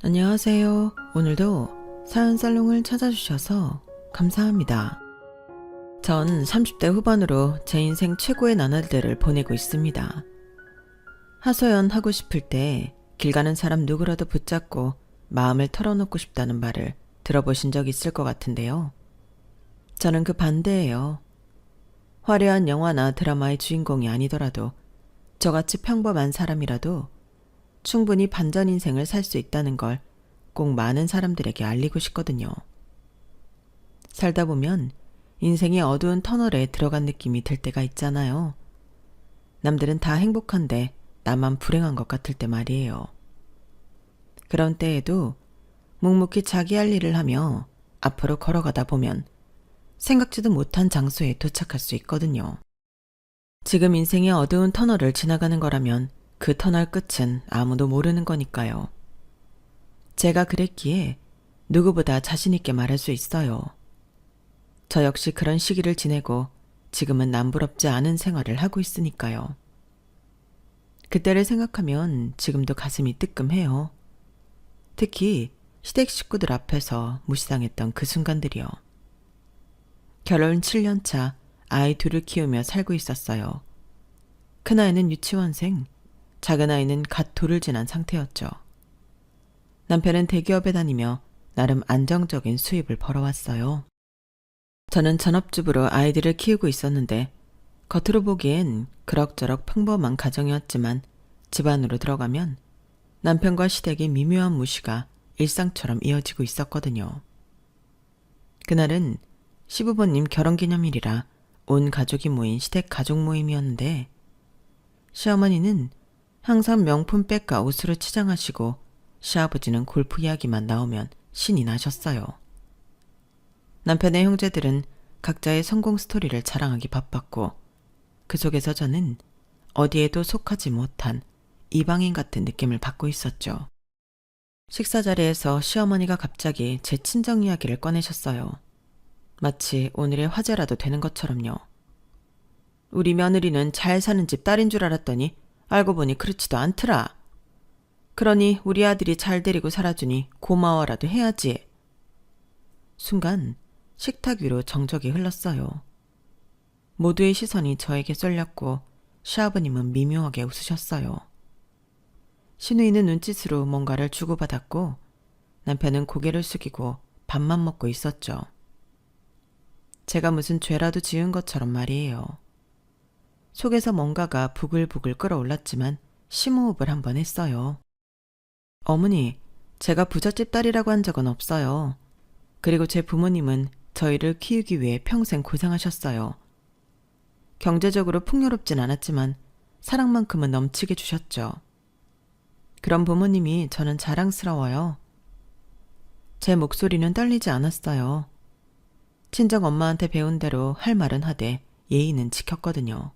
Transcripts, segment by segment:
안녕하세요. 오늘도 사연 살롱을 찾아주셔서 감사합니다. 전 30대 후반으로 제 인생 최고의 나날들을 보내고 있습니다. 하소연하고 싶을 때 길 가는 사람 누구라도 붙잡고 마음을 털어놓고 싶다는 말을 들어보신 적 있을 것 같은데요. 저는 그 반대예요. 화려한 영화나 드라마의 주인공이 아니더라도 저같이 평범한 사람이라도 충분히 반전 인생을 살 수 있다는 걸 꼭 많은 사람들에게 알리고 싶거든요. 살다 보면 인생이 어두운 터널에 들어간 느낌이 들 때가 있잖아요. 남들은 다 행복한데 나만 불행한 것 같을 때 말이에요. 그런 때에도 묵묵히 자기 할 일을 하며 앞으로 걸어가다 보면 생각지도 못한 장소에 도착할 수 있거든요. 지금 인생의 어두운 터널을 지나가는 거라면 그 터널 끝은 아무도 모르는 거니까요. 제가 그랬기에 누구보다 자신있게 말할 수 있어요. 저 역시 그런 시기를 지내고 지금은 남부럽지 않은 생활을 하고 있으니까요. 그때를 생각하면 지금도 가슴이 뜨끔해요. 특히 시댁 식구들 앞에서 무시당했던 그 순간들이요. 결혼 7년 차 아이 둘을 키우며 살고 있었어요. 큰아이는 유치원생, 작은아이는 갓 돌을 지난 상태였죠. 남편은 대기업에 다니며 나름 안정적인 수입을 벌어왔어요. 저는 전업주부로 아이들을 키우고 있었는데 겉으로 보기엔 그럭저럭 평범한 가정이었지만 집 안으로 들어가면 남편과 시댁의 미묘한 무시가 일상처럼 이어지고 있었거든요. 그날은 시부모님 결혼기념일이라 온 가족이 모인 시댁 가족 모임이었는데 시어머니는 항상 명품 백과 옷으로 치장하시고 시아버지는 골프 이야기만 나오면 신이 나셨어요. 남편의 형제들은 각자의 성공 스토리를 자랑하기 바빴고 그 속에서 저는 어디에도 속하지 못한 이방인 같은 느낌을 받고 있었죠. 식사 자리에서 시어머니가 갑자기 제 친정 이야기를 꺼내셨어요. 마치 오늘의 화제라도 되는 것처럼요. 우리 며느리는 잘 사는 집 딸인 줄 알았더니 알고 보니 그렇지도 않더라. 그러니 우리 아들이 잘 데리고 살아주니 고마워라도 해야지. 순간 식탁 위로 정적이 흘렀어요. 모두의 시선이 저에게 쏠렸고 시아버님은 미묘하게 웃으셨어요. 시누이는 눈짓으로 뭔가를 주고받았고 남편은 고개를 숙이고 밥만 먹고 있었죠. 제가 무슨 죄라도 지은 것처럼 말이에요. 속에서 뭔가가 부글부글 끓어올랐지만 심호흡을 한번 했어요. 어머니, 제가 부잣집 딸이라고 한 적은 없어요. 그리고 제 부모님은 저희를 키우기 위해 평생 고생하셨어요. 경제적으로 풍요롭진 않았지만 사랑만큼은 넘치게 주셨죠. 그런 부모님이 저는 자랑스러워요. 제 목소리는 떨리지 않았어요. 친정 엄마한테 배운 대로 할 말은 하되 예의는 지켰거든요.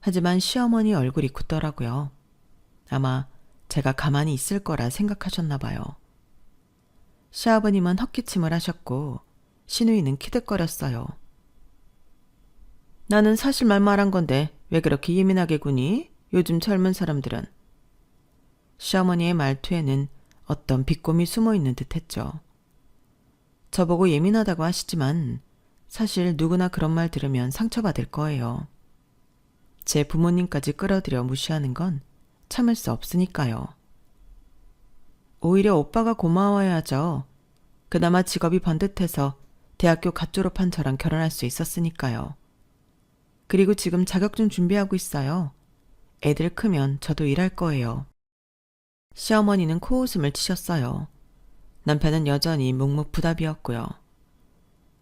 하지만 시어머니 얼굴이 굳더라고요. 아마 제가 가만히 있을 거라 생각하셨나 봐요. 시아버님은 헛기침을 하셨고 시누이는 키득거렸어요. 나는 사실만 말한 건데 왜 그렇게 예민하게 구니? 요즘 젊은 사람들은. 시어머니의 말투에는 어떤 비꼼이 숨어있는 듯했죠. 저보고 예민하다고 하시지만 사실 누구나 그런 말 들으면 상처받을 거예요. 제 부모님까지 끌어들여 무시하는 건 참을 수 없으니까요. 오히려 오빠가 고마워야죠. 그나마 직업이 번듯해서 대학교 갓 졸업한 저랑 결혼할 수 있었으니까요. 그리고 지금 자격증 준비하고 있어요. 애들 크면 저도 일할 거예요. 시어머니는 코웃음을 치셨어요. 남편은 여전히 묵묵부답이었고요.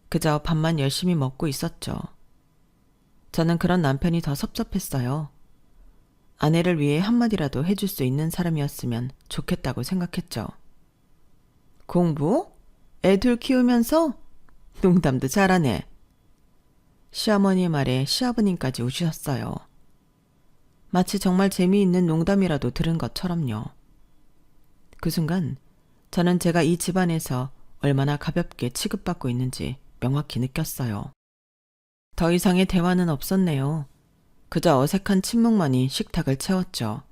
그저 밥만 열심히 먹고 있었죠. 저는 그런 남편이 더 섭섭했어요. 아내를 위해 한마디라도 해줄 수 있는 사람이었으면 좋겠다고 생각했죠. 공부? 애들 키우면서? 농담도 잘하네. 시어머니의 말에 시아버님까지 우시셨어요. 마치 정말 재미있는 농담이라도 들은 것처럼요. 그 순간 저는 제가 이 집안에서 얼마나 가볍게 취급받고 있는지 명확히 느꼈어요. 더 이상의 대화는 없었네요. 그저 어색한 침묵만이 식탁을 채웠죠.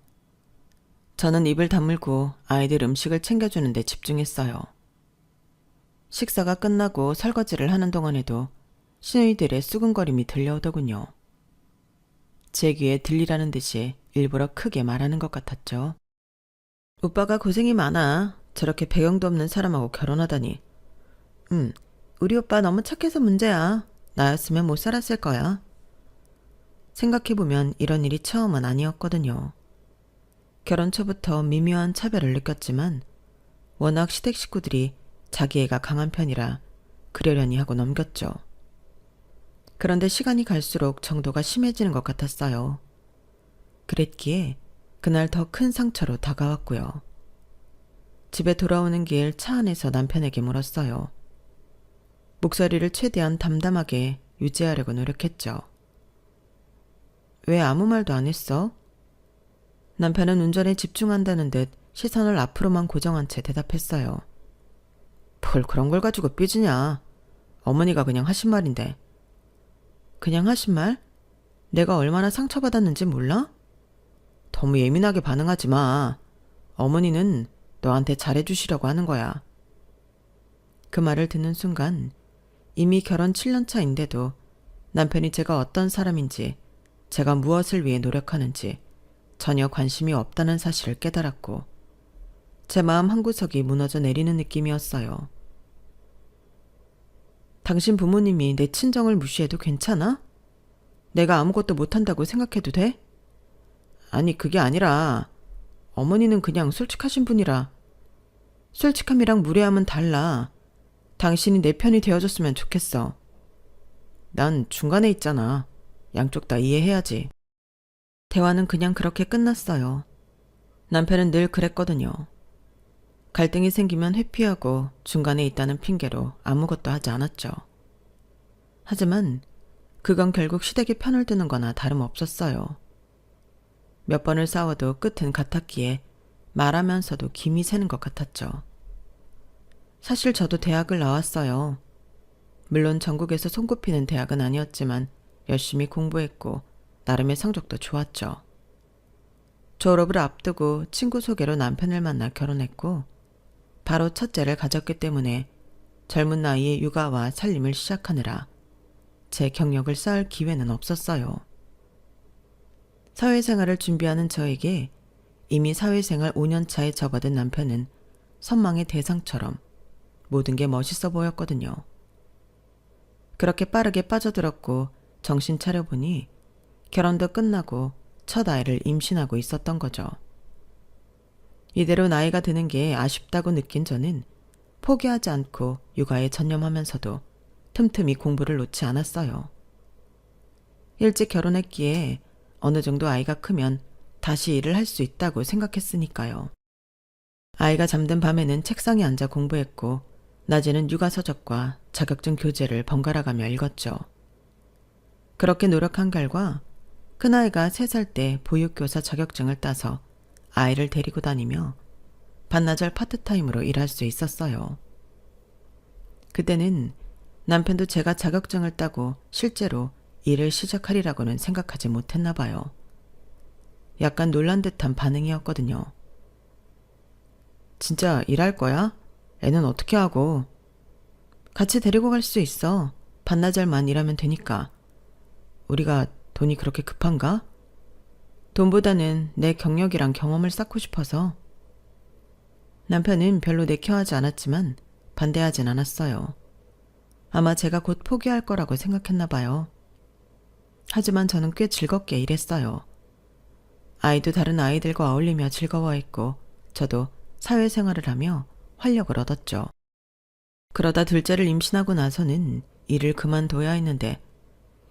저는 입을 다물고 아이들 음식을 챙겨주는 데 집중했어요. 식사가 끝나고 설거지를 하는 동안에도 시누이들의 수근거림이 들려오더군요. 제 귀에 들리라는 듯이 일부러 크게 말하는 것 같았죠. 오빠가 고생이 많아. 저렇게 배경도 없는 사람하고 결혼하다니. 우리 오빠 너무 착해서 문제야. 나였으면 못 살았을 거야. 생각해보면 이런 일이 처음은 아니었거든요. 결혼 초부터 미묘한 차별을 느꼈지만 워낙 시댁 식구들이 자기 애가 강한 편이라 그러려니 하고 넘겼죠. 그런데 시간이 갈수록 정도가 심해지는 것 같았어요. 그랬기에 그날 더 큰 상처로 다가왔고요. 집에 돌아오는 길 차 안에서 남편에게 물었어요. 목소리를 최대한 담담하게 유지하려고 노력했죠. 왜 아무 말도 안 했어? 남편은 운전에 집중한다는 듯 시선을 앞으로만 고정한 채 대답했어요. 뭘 그런 걸 가지고 삐지냐. 어머니가 그냥 하신 말인데. 그냥 하신 말? 내가 얼마나 상처받았는지 몰라? 너무 예민하게 반응하지 마. 어머니는 너한테 잘해주시려고 하는 거야. 그 말을 듣는 순간 이미 결혼 7년 차인데도 남편이 제가 어떤 사람인지, 제가 무엇을 위해 노력하는지 전혀 관심이 없다는 사실을 깨달았고 제 마음 한구석이 무너져 내리는 느낌이었어요. 당신 부모님이 내 친정을 무시해도 괜찮아? 내가 아무것도 못한다고 생각해도 돼? 아니, 그게 아니라 어머니는 그냥 솔직하신 분이라. 솔직함이랑 무례함은 달라. 당신이 내 편이 되어줬으면 좋겠어. 난 중간에 있잖아. 양쪽 다 이해해야지. 대화는 그냥 그렇게 끝났어요. 남편은 늘 그랬거든요. 갈등이 생기면 회피하고 중간에 있다는 핑계로 아무것도 하지 않았죠. 하지만 그건 결국 시댁의 편을 드는 거나 다름없었어요. 몇 번을 싸워도 끝은 같았기에 말하면서도 김이 새는 것 같았죠. 사실 저도 대학을 나왔어요. 물론 전국에서 손꼽히는 대학은 아니었지만 열심히 공부했고 나름의 성적도 좋았죠. 졸업을 앞두고 친구 소개로 남편을 만나 결혼했고 바로 첫째를 가졌기 때문에 젊은 나이에 육아와 살림을 시작하느라 제 경력을 쌓을 기회는 없었어요. 사회생활을 준비하는 저에게 이미 사회생활 5년 차에 접어든 남편은 선망의 대상처럼 모든 게 멋있어 보였거든요. 그렇게 빠르게 빠져들었고 정신 차려보니 결혼도 끝나고 첫 아이를 임신하고 있었던 거죠. 이대로 나이가 드는 게 아쉽다고 느낀 저는 포기하지 않고 육아에 전념하면서도 틈틈이 공부를 놓지 않았어요. 일찍 결혼했기에 어느 정도 아이가 크면 다시 일을 할 수 있다고 생각했으니까요. 아이가 잠든 밤에는 책상에 앉아 공부했고 낮에는 육아서적과 자격증 교재를 번갈아가며 읽었죠. 그렇게 노력한 결과 큰아이가 3살 때 보육교사 자격증을 따서 아이를 데리고 다니며 반나절 파트타임으로 일할 수 있었어요. 그때는 남편도 제가 자격증을 따고 실제로 일을 시작하리라고는 생각하지 못했나 봐요. 약간 놀란 듯한 반응이었거든요. 진짜 일할 거야? 애는 어떻게 하고? 같이 데리고 갈 수 있어. 반나절만 일하면 되니까. 우리가 돈이 그렇게 급한가? 돈보다는 내 경력이랑 경험을 쌓고 싶어서. 남편은 별로 내켜하지 않았지만 반대하진 않았어요. 아마 제가 곧 포기할 거라고 생각했나 봐요. 하지만 저는 꽤 즐겁게 일했어요. 아이도 다른 아이들과 어울리며 즐거워했고 저도 사회생활을 하며 활력을 얻었죠. 그러다 둘째를 임신하고 나서는 일을 그만둬야 했는데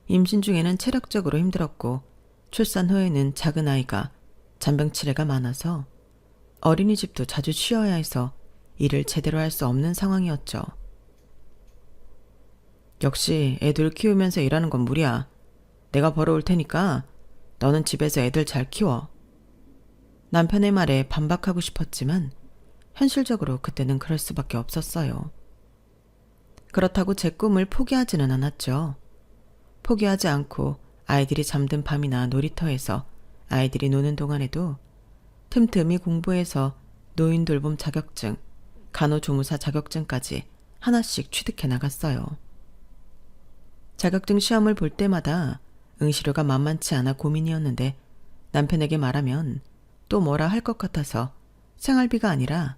임신 중에는 체력적으로 힘들었고 출산 후에는 작은 아이가 잔병치레가 많아서 어린이집도 자주 쉬어야 해서 일을 제대로 할 수 없는 상황이었죠. 역시 애들 키우면서 일하는 건 무리야. 내가 벌어올 테니까 너는 집에서 애들 잘 키워. 남편의 말에 반박하고 싶었지만 현실적으로 그때는 그럴 수밖에 없었어요. 그렇다고 제 꿈을 포기하지는 않았죠. 포기하지 않고 아이들이 잠든 밤이나 놀이터에서 아이들이 노는 동안에도 틈틈이 공부해서 노인 돌봄 자격증, 간호조무사 자격증까지 하나씩 취득해 나갔어요. 자격증 시험을 볼 때마다 응시료가 만만치 않아 고민이었는데 남편에게 말하면 또 뭐라 할 것 같아서 생활비가 아니라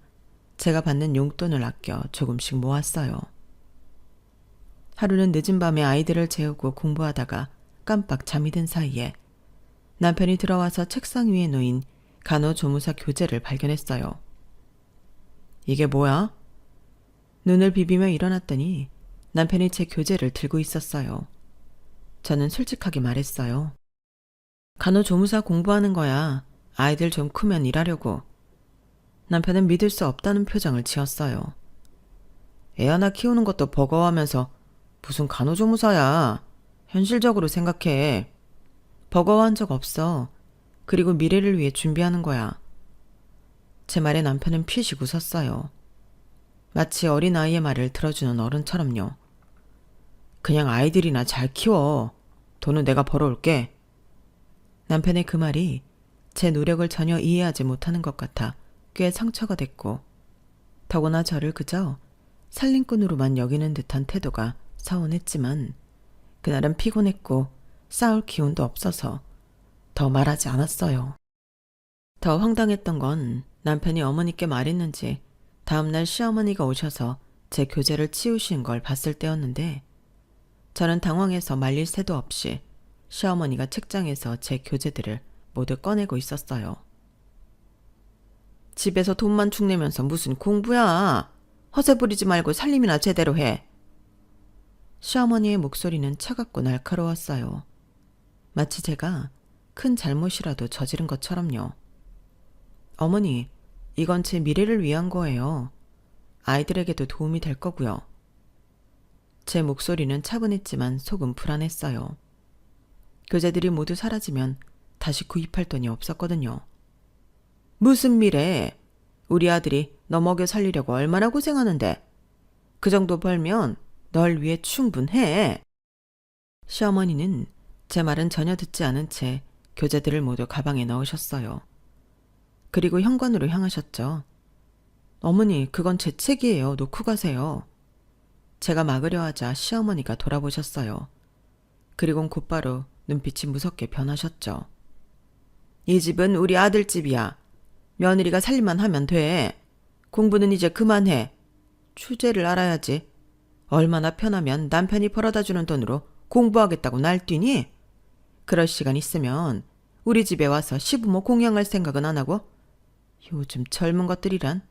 제가 받는 용돈을 아껴 조금씩 모았어요. 하루는 늦은 밤에 아이들을 재우고 공부하다가 깜빡 잠이 든 사이에 남편이 들어와서 책상 위에 놓인 간호조무사 교재를 발견했어요. 이게 뭐야? 눈을 비비며 일어났더니 남편이 제 교재를 들고 있었어요. 저는 솔직하게 말했어요. 간호조무사 공부하는 거야. 아이들 좀 크면 일하려고. 남편은 믿을 수 없다는 표정을 지었어요. 애 하나 키우는 것도 버거워하면서 무슨 간호조무사야. 현실적으로 생각해. 버거워한 적 없어. 그리고 미래를 위해 준비하는 거야. 제 말에 남편은 피식 웃었어요. 마치 어린아이의 말을 들어주는 어른처럼요. 그냥 아이들이나 잘 키워. 돈은 내가 벌어올게. 남편의 그 말이 제 노력을 전혀 이해하지 못하는 것 같아 꽤 상처가 됐고, 더구나 저를 그저 살림꾼으로만 여기는 듯한 태도가 서운했지만 그날은 피곤했고 싸울 기운도 없어서 더 말하지 않았어요. 더 황당했던 건 남편이 어머니께 말했는지 다음날 시어머니가 오셔서 제 교재를 치우신 걸 봤을 때였는데, 저는 당황해서 말릴 새도 없이 시어머니가 책장에서 제 교재들을 모두 꺼내고 있었어요. 집에서 돈만 축내면서 무슨 공부야. 허세 부리지 말고 살림이나 제대로 해. 시어머니의 목소리는 차갑고 날카로웠어요. 마치 제가 큰 잘못이라도 저지른 것처럼요. 어머니, 이건 제 미래를 위한 거예요. 아이들에게도 도움이 될 거고요. 제 목소리는 차분했지만 속은 불안했어요. 교재들이 모두 사라지면 다시 구입할 돈이 없었거든요. 무슨 미래? 우리 아들이 너 먹여 살리려고 얼마나 고생하는데. 그 정도 벌면 널 위해 충분해. 시어머니는 제 말은 전혀 듣지 않은 채 교재들을 모두 가방에 넣으셨어요. 그리고 현관으로 향하셨죠. 어머니, 그건 제 책이에요. 놓고 가세요. 제가 막으려 하자 시어머니가 돌아보셨어요. 그리곤 곧바로 눈빛이 무섭게 변하셨죠. 이 집은 우리 아들 집이야. 며느리가 살림만 하면 돼. 공부는 이제 그만해. 주제를 알아야지. 얼마나 편하면 남편이 벌어다주는 돈으로 공부하겠다고 날뛰니? 그럴 시간 있으면 우리 집에 와서 시부모 공양할 생각은 안 하고? 요즘 젊은 것들이란.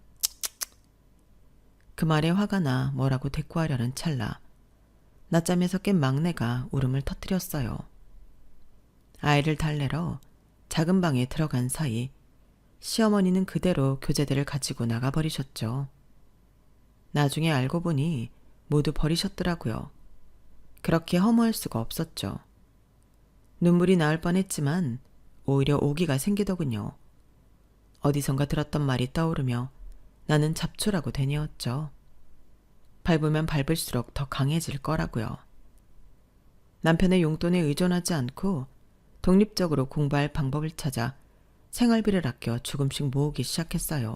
그 말에 화가 나 뭐라고 대꾸하려는 찰나 낮잠에서 깬 막내가 울음을 터뜨렸어요. 아이를 달래러 작은 방에 들어간 사이 시어머니는 그대로 교재들을 가지고 나가버리셨죠. 나중에 알고 보니 모두 버리셨더라고요. 그렇게 허무할 수가 없었죠. 눈물이 나올 뻔했지만 오히려 오기가 생기더군요. 어디선가 들었던 말이 떠오르며 나는 잡초라고 되뇌었죠. 밟으면 밟을수록 더 강해질 거라고요. 남편의 용돈에 의존하지 않고 독립적으로 공부할 방법을 찾아 생활비를 아껴 조금씩 모으기 시작했어요.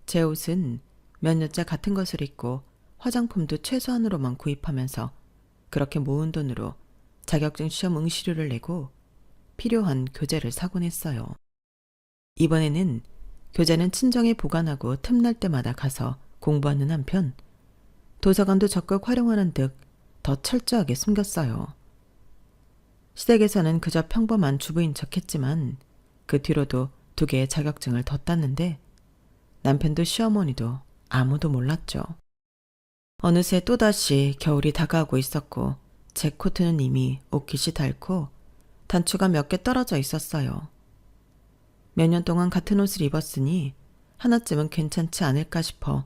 제 옷은 몇 년째 같은 것을 입고 화장품도 최소한으로만 구입하면서 그렇게 모은 돈으로 자격증 시험 응시료를 내고 필요한 교재를 사곤 했어요. 이번에는 교재는 친정에 보관하고 틈날 때마다 가서 공부하는 한편 도서관도 적극 활용하는 듯 더 철저하게 숨겼어요. 시댁에서는 그저 평범한 주부인 척했지만 그 뒤로도 2개의 자격증을 더 땄는데 남편도 시어머니도 아무도 몰랐죠. 어느새 또다시 겨울이 다가오고 있었고 제 코트는 이미 옷깃이 닳고 단추가 몇 개 떨어져 있었어요. 몇 년 동안 같은 옷을 입었으니 하나쯤은 괜찮지 않을까 싶어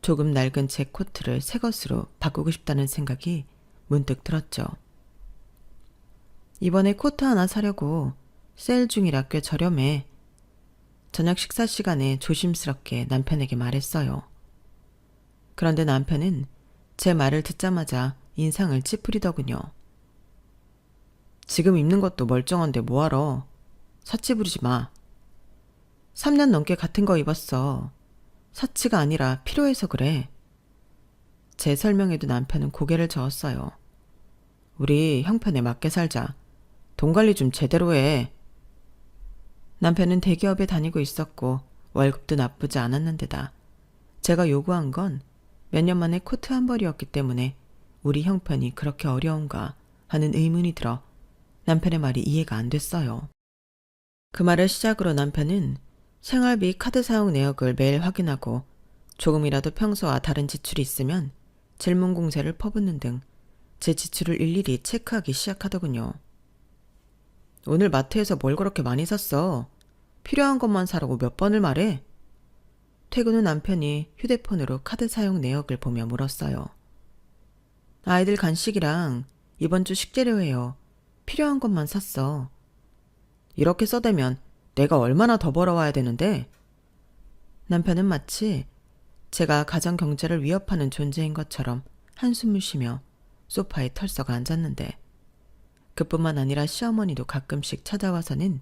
조금 낡은 제 코트를 새 것으로 바꾸고 싶다는 생각이 문득 들었죠. 이번에 코트 하나 사려고 세일 중이라 꽤 저렴해. 저녁 식사 시간에 조심스럽게 남편에게 말했어요. 그런데 남편은 제 말을 듣자마자 인상을 찌푸리더군요. 지금 입는 것도 멀쩡한데 뭐하러. 사치 부리지 마. 3년 넘게 같은 거 입었어. 사치가 아니라 필요해서 그래. 제 설명에도 남편은 고개를 저었어요. 우리 형편에 맞게 살자. 돈 관리 좀 제대로 해. 남편은 대기업에 다니고 있었고 월급도 나쁘지 않았는데다 제가 요구한 건 몇 년 만에 코트 한 벌이었기 때문에 우리 형편이 그렇게 어려운가 하는 의문이 들어 남편의 말이 이해가 안 됐어요. 그 말을 시작으로 남편은 생활비 카드 사용 내역을 매일 확인하고 조금이라도 평소와 다른 지출이 있으면 질문 공세를 퍼붓는 등 제 지출을 일일이 체크하기 시작하더군요. 오늘 마트에서 뭘 그렇게 많이 샀어? 필요한 것만 사라고 몇 번을 말해? 퇴근 후 남편이 휴대폰으로 카드 사용 내역을 보며 물었어요. 아이들 간식이랑 이번 주 식재료예요. 필요한 것만 샀어. 이렇게 써대면 내가 얼마나 더 벌어와야 되는데? 남편은 마치 제가 가정 경제를 위협하는 존재인 것처럼 한숨을 쉬며 소파에 털썩 앉았는데 그뿐만 아니라 시어머니도 가끔씩 찾아와서는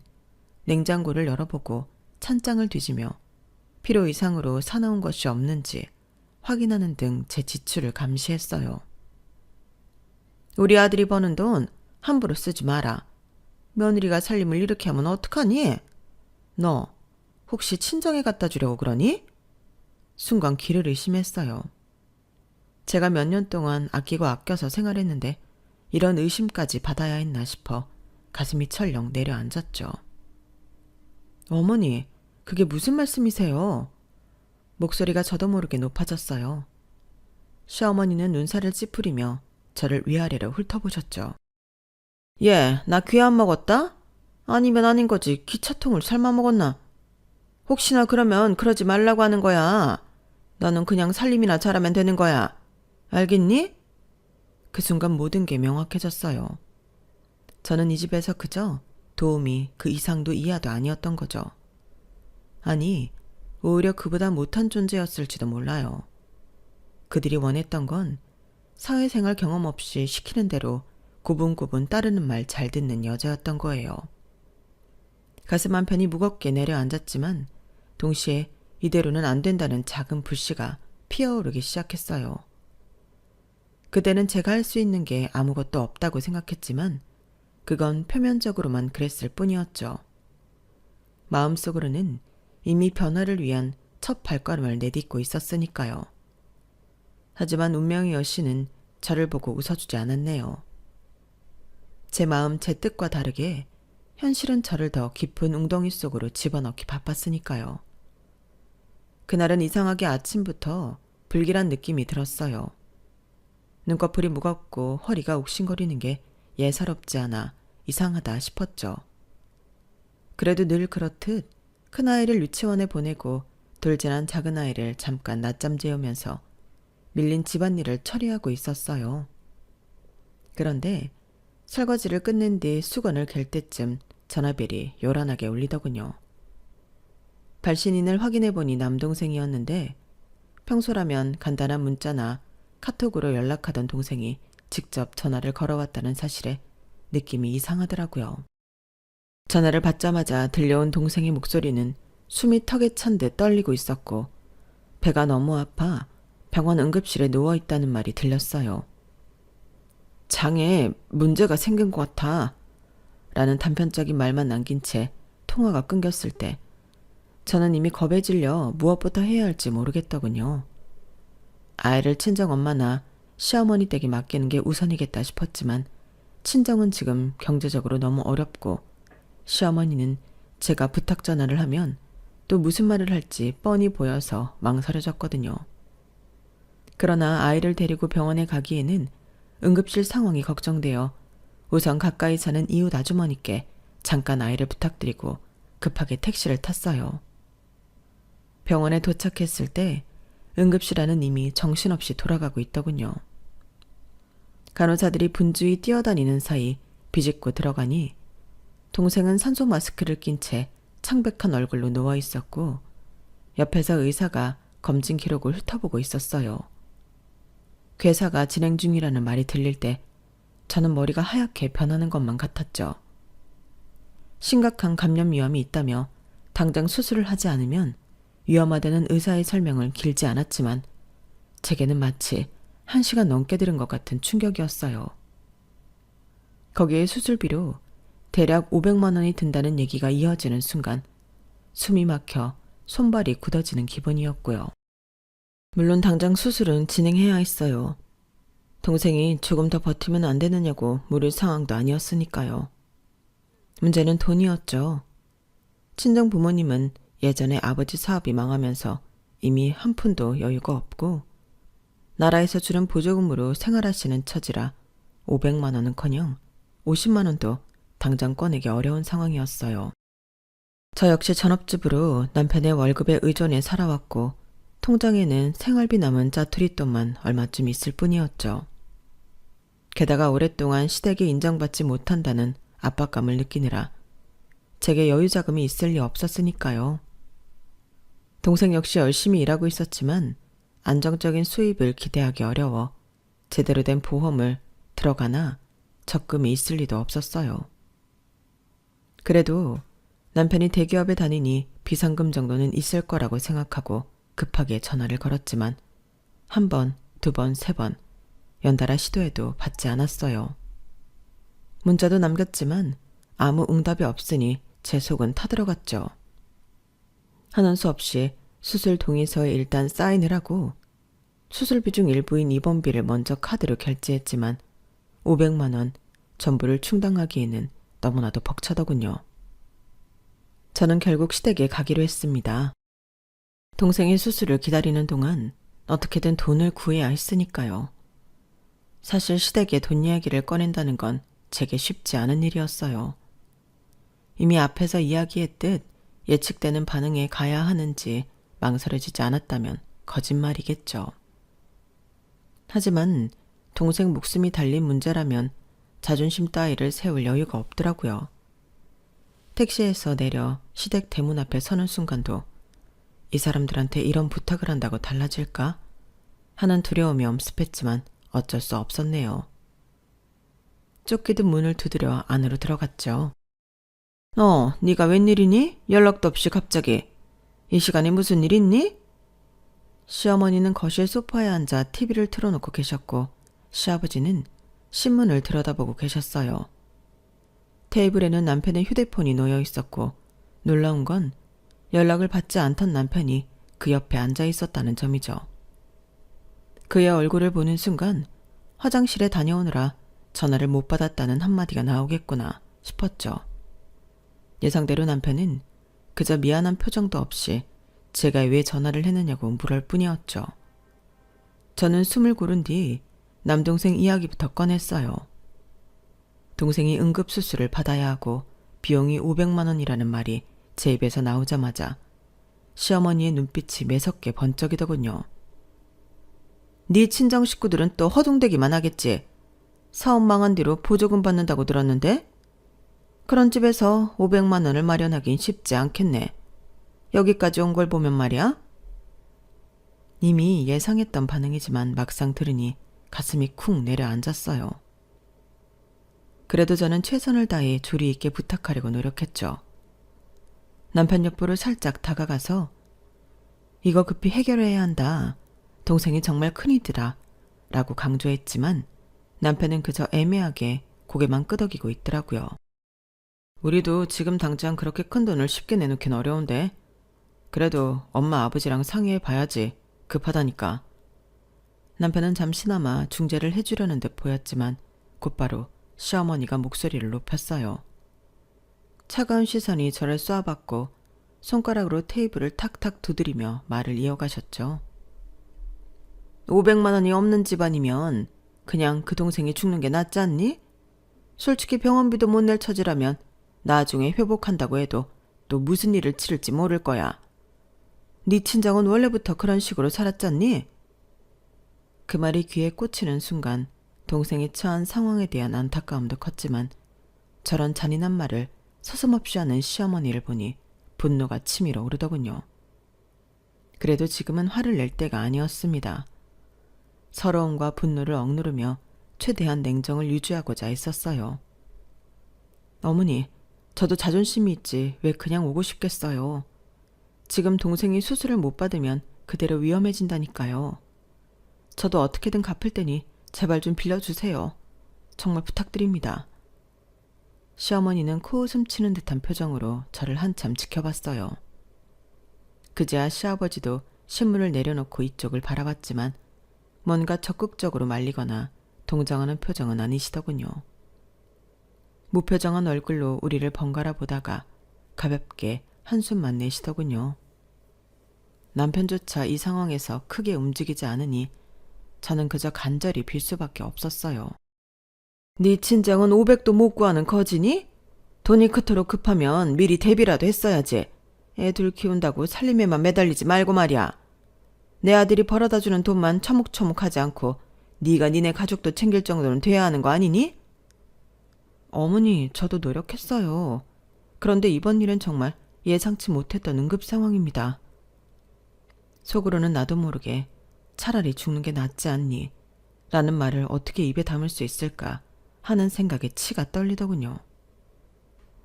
냉장고를 열어보고 찬장을 뒤지며 필요 이상으로 사놓은 것이 없는지 확인하는 등 제 지출을 감시했어요. 우리 아들이 버는 돈 함부로 쓰지 마라. 며느리가 살림을 이렇게 하면 어떡하니? 너 혹시 친정에 갖다 주려고 그러니? 순간 귀를 의심했어요. 제가 몇 년 동안 아끼고 아껴서 생활했는데 이런 의심까지 받아야 했나 싶어 가슴이 철렁 내려앉았죠. 어머니, 그게 무슨 말씀이세요? 목소리가 저도 모르게 높아졌어요. 시어머니는 눈살을 찌푸리며 저를 위아래로 훑어보셨죠. 얘, 나 귀 안 먹었다? 아니면 아닌 거지 기차통을 삶아 먹었나? 혹시나 그러면 그러지 말라고 하는 거야. 너는 그냥 살림이나 잘하면 되는 거야. 알겠니? 그 순간 모든 게 명확해졌어요. 저는 이 집에서 그저 도우미 그 이상도 이하도 아니었던 거죠. 아니, 오히려 그보다 못한 존재였을지도 몰라요. 그들이 원했던 건 사회생활 경험 없이 시키는 대로 고분고분 따르는 말 잘 듣는 여자였던 거예요. 가슴 한편이 무겁게 내려앉았지만 동시에 이대로는 안 된다는 작은 불씨가 피어오르기 시작했어요. 그때는 제가 할 수 있는 게 아무것도 없다고 생각했지만 그건 표면적으로만 그랬을 뿐이었죠. 마음속으로는 이미 변화를 위한 첫 발걸음을 내딛고 있었으니까요. 하지만 운명의 여신은 저를 보고 웃어주지 않았네요. 제 마음 제 뜻과 다르게 현실은 저를 더 깊은 웅덩이 속으로 집어넣기 바빴으니까요. 그날은 이상하게 아침부터 불길한 느낌이 들었어요. 눈꺼풀이 무겁고 허리가 욱신거리는 게 예사롭지 않아 이상하다 싶었죠. 그래도 늘 그렇듯 큰아이를 유치원에 보내고 돌진한 작은아이를 잠깐 낮잠 재우면서 밀린 집안일을 처리하고 있었어요. 그런데 설거지를 끝낸 뒤 수건을 갤 때쯤 전화벨이 요란하게 울리더군요. 발신인을 확인해보니 남동생이었는데 평소라면 간단한 문자나 카톡으로 연락하던 동생이 직접 전화를 걸어왔다는 사실에 느낌이 이상하더라고요. 전화를 받자마자 들려온 동생의 목소리는 숨이 턱에 찬 듯 떨리고 있었고 배가 너무 아파 병원 응급실에 누워있다는 말이 들렸어요. 장에 문제가 생긴 것 같아 라는 단편적인 말만 남긴 채 통화가 끊겼을 때 저는 이미 겁에 질려 무엇부터 해야 할지 모르겠더군요. 아이를 친정엄마나 시어머니 댁에 맡기는 게 우선이겠다 싶었지만 친정은 지금 경제적으로 너무 어렵고 시어머니는 제가 부탁 전화를 하면 또 무슨 말을 할지 뻔히 보여서 망설여졌거든요. 그러나 아이를 데리고 병원에 가기에는 응급실 상황이 걱정되어 우선 가까이 사는 이웃 아주머니께 잠깐 아이를 부탁드리고 급하게 택시를 탔어요. 병원에 도착했을 때 응급실 안은 이미 정신없이 돌아가고 있더군요. 간호사들이 분주히 뛰어다니는 사이 비집고 들어가니 동생은 산소 마스크를 낀 채 창백한 얼굴로 누워 있었고 옆에서 의사가 검진 기록을 훑어보고 있었어요. 괴사가 진행 중이라는 말이 들릴 때 저는 머리가 하얗게 변하는 것만 같았죠. 심각한 감염 위험이 있다며 당장 수술을 하지 않으면 위험하다는 의사의 설명을 길지 않았지만 제게는 마치 1시간 넘게 들은 것 같은 충격이었어요. 거기에 수술비로 대략 500만 원이 든다는 얘기가 이어지는 순간 숨이 막혀 손발이 굳어지는 기분이었고요. 물론 당장 수술은 진행해야 했어요. 동생이 조금 더 버티면 안 되느냐고 물을 상황도 아니었으니까요. 문제는 돈이었죠. 친정 부모님은 예전에 아버지 사업이 망하면서 이미 한 푼도 여유가 없고 나라에서 주는 보조금으로 생활하시는 처지라 500만 원은커녕 50만 원도 당장 꺼내기 어려운 상황이었어요. 저 역시 전업주부로 남편의 월급에 의존해 살아왔고 통장에는 생활비 남은 짜투리돈만 얼마쯤 있을 뿐이었죠. 게다가 오랫동안 시댁에 인정받지 못한다는 압박감을 느끼느라 제게 여유 자금이 있을 리 없었으니까요. 동생 역시 열심히 일하고 있었지만 안정적인 수입을 기대하기 어려워 제대로 된 보험을 들어가나 적금이 있을 리도 없었어요. 그래도 남편이 대기업에 다니니 비상금 정도는 있을 거라고 생각하고 급하게 전화를 걸었지만 1번, 2번, 3번 연달아 시도해도 받지 않았어요. 문자도 남겼지만 아무 응답이 없으니 제 속은 타들어갔죠. 하는 수 없이 수술 동의서에 일단 사인을 하고 수술비 중 일부인 입원비를 먼저 카드로 결제했지만 500만 원 전부를 충당하기에는 너무나도 벅차더군요. 저는 결국 시댁에 가기로 했습니다. 동생의 수술을 기다리는 동안 어떻게든 돈을 구해야 했으니까요. 사실 시댁에 돈 이야기를 꺼낸다는 건 제게 쉽지 않은 일이었어요. 이미 앞에서 이야기했듯 예측되는 반응에 가야 하는지 망설여지지 않았다면 거짓말이겠죠. 하지만 동생 목숨이 달린 문제라면 자존심 따위를 세울 여유가 없더라고요. 택시에서 내려 시댁 대문 앞에 서는 순간도 이 사람들한테 이런 부탁을 한다고 달라질까? 하는 두려움이 엄습했지만 어쩔 수 없었네요. 쫓기듯 문을 두드려 안으로 들어갔죠. 네가 웬일이니? 연락도 없이 갑자기. 이 시간에 무슨 일 있니? 시어머니는 거실 소파에 앉아 TV를 틀어놓고 계셨고 시아버지는 신문을 들여다보고 계셨어요. 테이블에는 남편의 휴대폰이 놓여 있었고 놀라운 건 연락을 받지 않던 남편이 그 옆에 앉아 있었다는 점이죠. 그의 얼굴을 보는 순간 화장실에 다녀오느라 전화를 못 받았다는 한마디가 나오겠구나 싶었죠. 예상대로 남편은 그저 미안한 표정도 없이 제가 왜 전화를 했느냐고 물을 뿐이었죠. 저는 숨을 고른 뒤 남동생 이야기부터 꺼냈어요. 동생이 응급수술을 받아야 하고 비용이 500만 원이라는 말이 제 입에서 나오자마자 시어머니의 눈빛이 매섭게 번쩍이더군요. 네 친정 식구들은 또 허둥대기만 하겠지. 사업 망한 뒤로 보조금 받는다고 들었는데? 그런 집에서 500만 원을 마련하긴 쉽지 않겠네. 여기까지 온 걸 보면 말이야. 이미 예상했던 반응이지만 막상 들으니 가슴이 쿵 내려앉았어요. 그래도 저는 최선을 다해 조리 있게 부탁하려고 노력했죠. 남편 옆으로 살짝 다가가서 이거 급히 해결해야 한다. 동생이 정말 큰일이더라 라고 강조했지만 남편은 그저 애매하게 고개만 끄덕이고 있더라고요. 우리도 지금 당장 그렇게 큰 돈을 쉽게 내놓긴 어려운데 그래도 엄마 아버지랑 상의해 봐야지. 급하다니까. 남편은 잠시나마 중재를 해주려는 듯 보였지만 곧바로 시어머니가 목소리를 높였어요. 차가운 시선이 저를 쏘아봤고 손가락으로 테이블을 탁탁 두드리며 말을 이어가셨죠. 500만 원이 없는 집안이면 그냥 그 동생이 죽는 게 낫지 않니? 솔직히 병원비도 못 낼 처지라면 나중에 회복한다고 해도 또 무슨 일을 치를지 모를 거야. 네 친정은 원래부터 그런 식으로 살았잖니? 그 말이 귀에 꽂히는 순간 동생이 처한 상황에 대한 안타까움도 컸지만 저런 잔인한 말을 서슴없이 하는 시어머니를 보니 분노가 치밀어 오르더군요. 그래도 지금은 화를 낼 때가 아니었습니다. 서러움과 분노를 억누르며 최대한 냉정을 유지하고자 했었어요. 어머니, 저도 자존심이 있지 왜 그냥 오고 싶겠어요. 지금 동생이 수술을 못 받으면 그대로 위험해진다니까요. 저도 어떻게든 갚을 테니 제발 좀 빌려주세요. 정말 부탁드립니다. 시어머니는 코웃음 치는 듯한 표정으로 저를 한참 지켜봤어요. 그제야 시아버지도 신문을 내려놓고 이쪽을 바라봤지만 뭔가 적극적으로 말리거나 동정하는 표정은 아니시더군요. 무표정한 얼굴로 우리를 번갈아 보다가 가볍게 한숨만 내시더군요. 남편조차 이 상황에서 크게 움직이지 않으니 저는 그저 간절히 빌 수밖에 없었어요. 네 친정은 500도 못 구하는 거지니? 돈이 그토록 급하면 미리 대비라도 했어야지. 애 둘 키운다고 살림에만 매달리지 말고 말이야. 내 아들이 벌어다주는 돈만 처묵처묵하지 않고 네가 니네 가족도 챙길 정도는 돼야 하는 거 아니니? 어머니, 저도 노력했어요. 그런데 이번 일은 정말 예상치 못했던 응급 상황입니다. 속으로는 나도 모르게 차라리 죽는 게 낫지 않니? 라는 말을 어떻게 입에 담을 수 있을까 하는 생각에 치가 떨리더군요.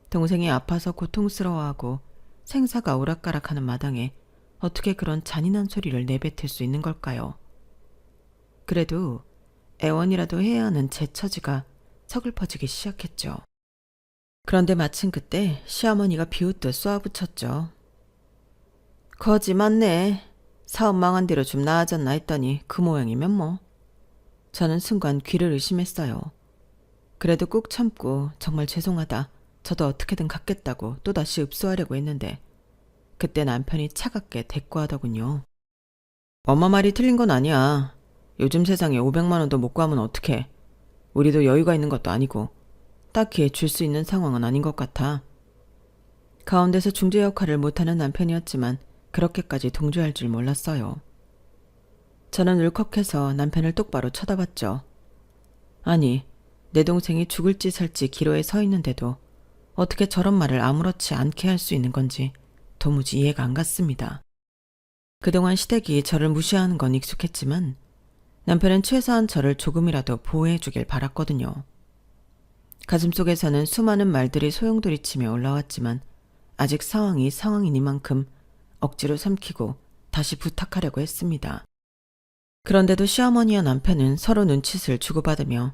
동생이 아파서 고통스러워하고 생사가 오락가락하는 마당에 어떻게 그런 잔인한 소리를 내뱉을 수 있는 걸까요? 그래도 애원이라도 해야 하는 제 처지가 서글퍼지기 시작했죠. 그런데 마침 그때 시어머니가 비웃듯 쏘아붙였죠. 거지 맞네. 사업 망한 뒤로 좀 나아졌나 했더니 그 모양이면 뭐. 저는 순간 귀를 의심했어요. 그래도 꾹 참고 정말 죄송하다. 저도 어떻게든 갚겠다고 또다시 읍소하려고 했는데 그때 남편이 차갑게 대꾸하더군요. 엄마 말이 틀린 건 아니야. 요즘 세상에 500만 원도 못 구하면 어떡해. 우리도 여유가 있는 것도 아니고 딱히 줄 수 있는 상황은 아닌 것 같아. 가운데서 중재 역할을 못하는 남편이었지만 그렇게까지 동조할 줄 몰랐어요. 저는 울컥해서 남편을 똑바로 쳐다봤죠. 아니, 내 동생이 죽을지 살지 기로에 서 있는데도 어떻게 저런 말을 아무렇지 않게 할 수 있는 건지 도무지 이해가 안 갔습니다. 그동안 시댁이 저를 무시하는 건 익숙했지만 남편은 최소한 저를 조금이라도 보호해 주길 바랐거든요. 가슴속에서는 수많은 말들이 소용돌이치며 올라왔지만 아직 상황이 상황이니만큼 억지로 삼키고 다시 부탁하려고 했습니다. 그런데도 시어머니와 남편은 서로 눈짓을 주고받으며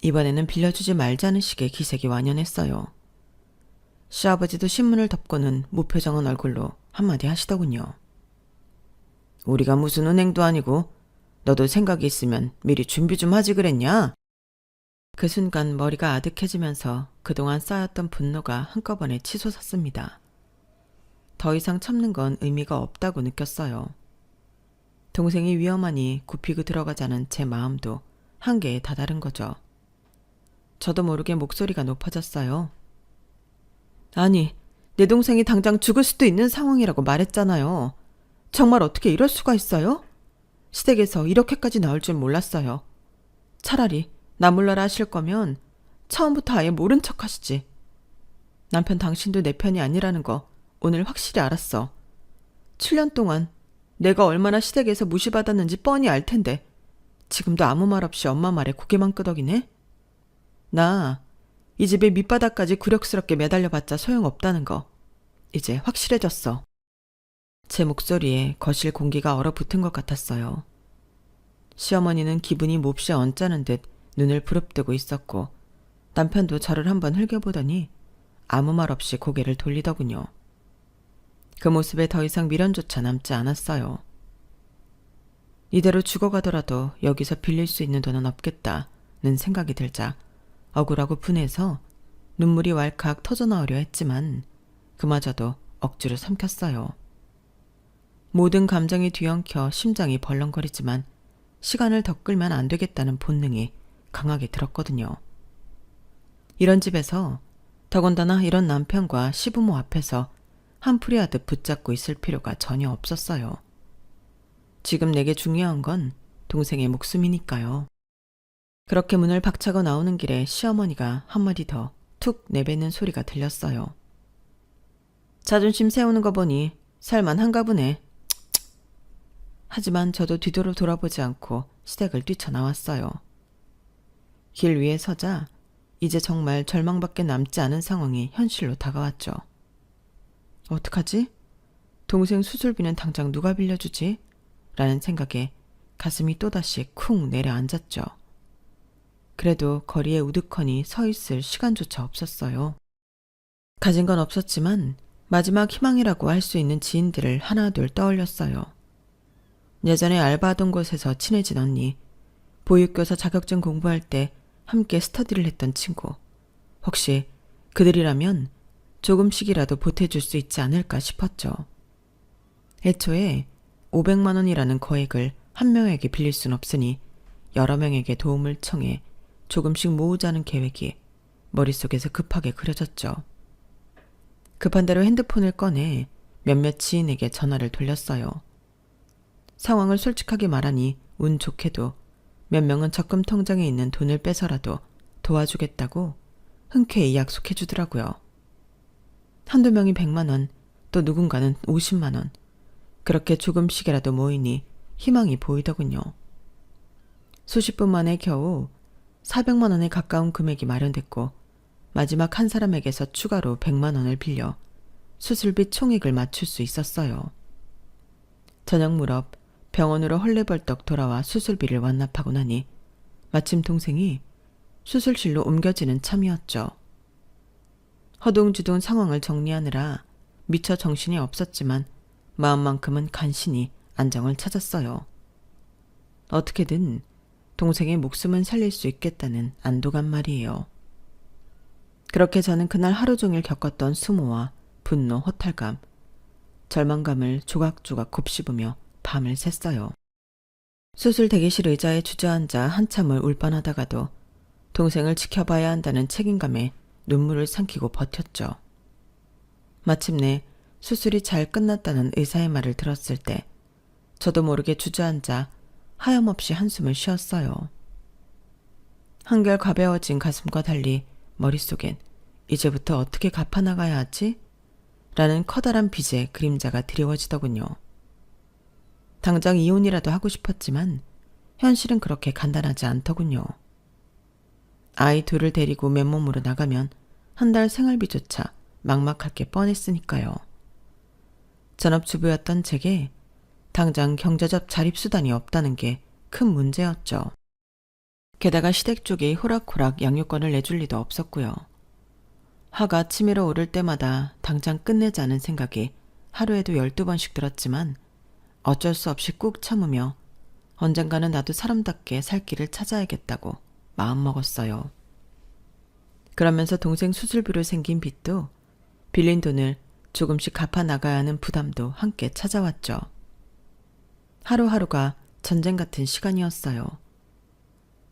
이번에는 빌려주지 말자는 식의 기색이 완연했어요. 시아버지도 신문을 덮고는 무표정한 얼굴로 한마디 하시더군요. 우리가 무슨 은행도 아니고 너도 생각이 있으면 미리 준비 좀 하지 그랬냐? 그 순간 머리가 아득해지면서 그동안 쌓였던 분노가 한꺼번에 치솟았습니다. 더 이상 참는 건 의미가 없다고 느꼈어요. 동생이 위험하니 굽히고 들어가자는 제 마음도 한계에 다다른 거죠. 저도 모르게 목소리가 높아졌어요. 아니, 내 동생이 당장 죽을 수도 있는 상황이라고 말했잖아요. 정말 어떻게 이럴 수가 있어요? 시댁에서 이렇게까지 나올 줄 몰랐어요. 차라리 나 몰라라 하실 거면 처음부터 아예 모른 척 하시지. 남편 당신도 내 편이 아니라는 거 오늘 확실히 알았어. 7년 동안 내가 얼마나 시댁에서 무시받았는지 뻔히 알 텐데 지금도 아무 말 없이 엄마 말에 고개만 끄덕이네? 나 이 집에 밑바닥까지 굴욕스럽게 매달려봤자 소용없다는 거 이제 확실해졌어. 제 목소리에 거실 공기가 얼어붙은 것 같았어요. 시어머니는 기분이 몹시 언짢은 듯 눈을 부릅뜨고 있었고 남편도 저를 한번 흘겨보더니 아무 말 없이 고개를 돌리더군요. 그 모습에 더 이상 미련조차 남지 않았어요. 이대로 죽어가더라도 여기서 빌릴 수 있는 돈은 없겠다는 생각이 들자 억울하고 분해서 눈물이 왈칵 터져나오려 했지만 그마저도 억지로 삼켰어요. 모든 감정이 뒤엉켜 심장이 벌렁거리지만 시간을 더 끌면 안 되겠다는 본능이 강하게 들었거든요. 이런 집에서 더군다나 이런 남편과 시부모 앞에서 한풀이 하듯 붙잡고 있을 필요가 전혀 없었어요. 지금 내게 중요한 건 동생의 목숨이니까요. 그렇게 문을 박차고 나오는 길에 시어머니가 한마디 더 툭 내뱉는 소리가 들렸어요. 자존심 세우는 거 보니 살만한가 보네. 하지만 저도 뒤돌아 돌아보지 않고 시댁을 뛰쳐나왔어요. 길 위에 서자 이제 정말 절망밖에 남지 않은 상황이 현실로 다가왔죠. 어떡하지? 동생 수술비는 당장 누가 빌려주지? 라는 생각에 가슴이 또다시 쿵 내려앉았죠. 그래도 거리에 우두커니 서 있을 시간조차 없었어요. 가진 건 없었지만 마지막 희망이라고 할 수 있는 지인들을 하나둘 떠올렸어요. 예전에 알바하던 곳에서 친해진 언니, 보육교사 자격증 공부할 때 함께 스터디를 했던 친구, 혹시 그들이라면 조금씩이라도 보태줄 수 있지 않을까 싶었죠. 애초에 500만 원이라는 거액을 한 명에게 빌릴 순 없으니 여러 명에게 도움을 청해 조금씩 모으자는 계획이 머릿속에서 급하게 그려졌죠. 급한 대로 핸드폰을 꺼내 몇몇 지인에게 전화를 돌렸어요. 상황을 솔직하게 말하니 운 좋게도 몇 명은 적금 통장에 있는 돈을 빼서라도 도와주겠다고 흔쾌히 약속해 주더라고요. 한두 명이 100만 원, 또 누군가는 50만 원, 그렇게 조금씩이라도 모이니 희망이 보이더군요. 수십 분 만에 겨우 400만 원에 가까운 금액이 마련됐고 마지막 한 사람에게서 추가로 100만 원을 빌려 수술비 총액을 맞출 수 있었어요. 저녁 무렵 병원으로 헐레벌떡 돌아와 수술비를 완납하고 나니 마침 동생이 수술실로 옮겨지는 참이었죠. 허둥지둥 상황을 정리하느라 미처 정신이 없었지만 마음만큼은 간신히 안정을 찾았어요. 어떻게든 동생의 목숨은 살릴 수 있겠다는 안도감 말이에요. 그렇게 저는 그날 하루 종일 겪었던 수모와 분노, 허탈감, 절망감을 조각조각 곱씹으며 밤을 샜어요. 수술 대기실 의자에 주저앉아 한참을 울뻔하다가도 동생을 지켜봐야 한다는 책임감에 눈물을 삼키고 버텼죠. 마침내 수술이 잘 끝났다는 의사의 말을 들었을 때 저도 모르게 주저앉아 하염없이 한숨을 쉬었어요. 한결 가벼워진 가슴과 달리 머릿속엔 이제부터 어떻게 갚아나가야 하지? 라는 커다란 빚의 그림자가 드리워지더군요. 당장 이혼이라도 하고 싶었지만 현실은 그렇게 간단하지 않더군요. 아이 둘을 데리고 맨몸으로 나가면 한 달 생활비조차 막막할 게 뻔했으니까요. 전업주부였던 제게 당장 경제적 자립수단이 없다는 게 큰 문제였죠. 게다가 시댁 쪽이 호락호락 양육권을 내줄 리도 없었고요. 화가 치밀어 오를 때마다 당장 끝내자는 생각이 하루에도 12번씩 들었지만 어쩔 수 없이 꾹 참으며 언젠가는 나도 사람답게 살 길을 찾아야겠다고 마음먹었어요. 그러면서 동생 수술비로 생긴 빚도 빌린 돈을 조금씩 갚아 나가야 하는 부담도 함께 찾아왔죠. 하루하루가 전쟁 같은 시간이었어요.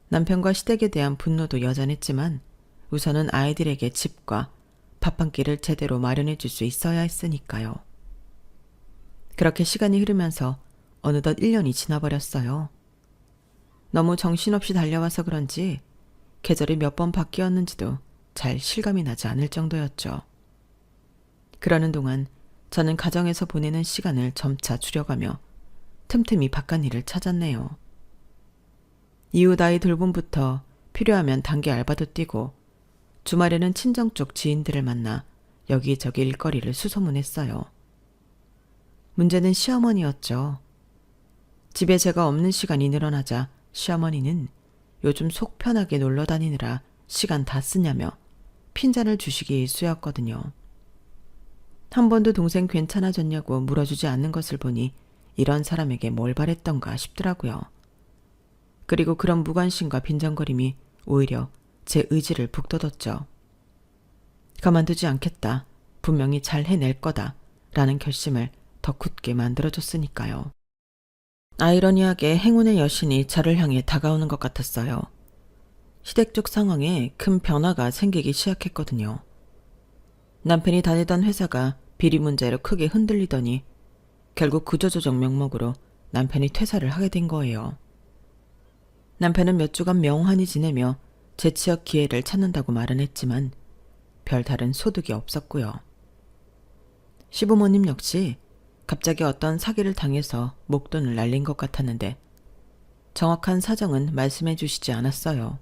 남편과 시댁에 대한 분노도 여전했지만 우선은 아이들에게 집과 밥 한 끼를 제대로 마련해 줄 수 있어야 했으니까요. 그렇게 시간이 흐르면서 어느덧 1년이 지나버렸어요. 너무 정신없이 달려와서 그런지 계절이 몇 번 바뀌었는지도 잘 실감이 나지 않을 정도였죠. 그러는 동안 저는 가정에서 보내는 시간을 점차 줄여가며 틈틈이 바깥일을 찾았네요. 이웃 아이 돌봄부터 필요하면 단기 알바도 뛰고 주말에는 친정 쪽 지인들을 만나 여기저기 일거리를 수소문했어요. 문제는 시어머니였죠. 집에 제가 없는 시간이 늘어나자 시어머니는 요즘 속 편하게 놀러 다니느라 시간 다 쓰냐며 핀잔을 주시기 일쑤였거든요. 한 번도 동생 괜찮아졌냐고 물어주지 않는 것을 보니 이런 사람에게 뭘 바랬던가 싶더라고요. 그리고 그런 무관심과 빈정거림이 오히려 제 의지를 북돋웠죠. 가만두지 않겠다. 분명히 잘 해낼 거다. 라는 결심을 더 굳게 만들어줬으니까요. 아이러니하게 행운의 여신이 저를 향해 다가오는 것 같았어요. 시댁 쪽 상황에 큰 변화가 생기기 시작했거든요. 남편이 다니던 회사가 비리 문제로 크게 흔들리더니 결국 구조조정 명목으로 남편이 퇴사를 하게 된 거예요. 남편은 몇 주간 명환히 지내며 재취업 기회를 찾는다고 말은 했지만 별다른 소득이 없었고요. 시부모님 역시 갑자기 어떤 사기를 당해서 목돈을 날린 것 같았는데 정확한 사정은 말씀해 주시지 않았어요.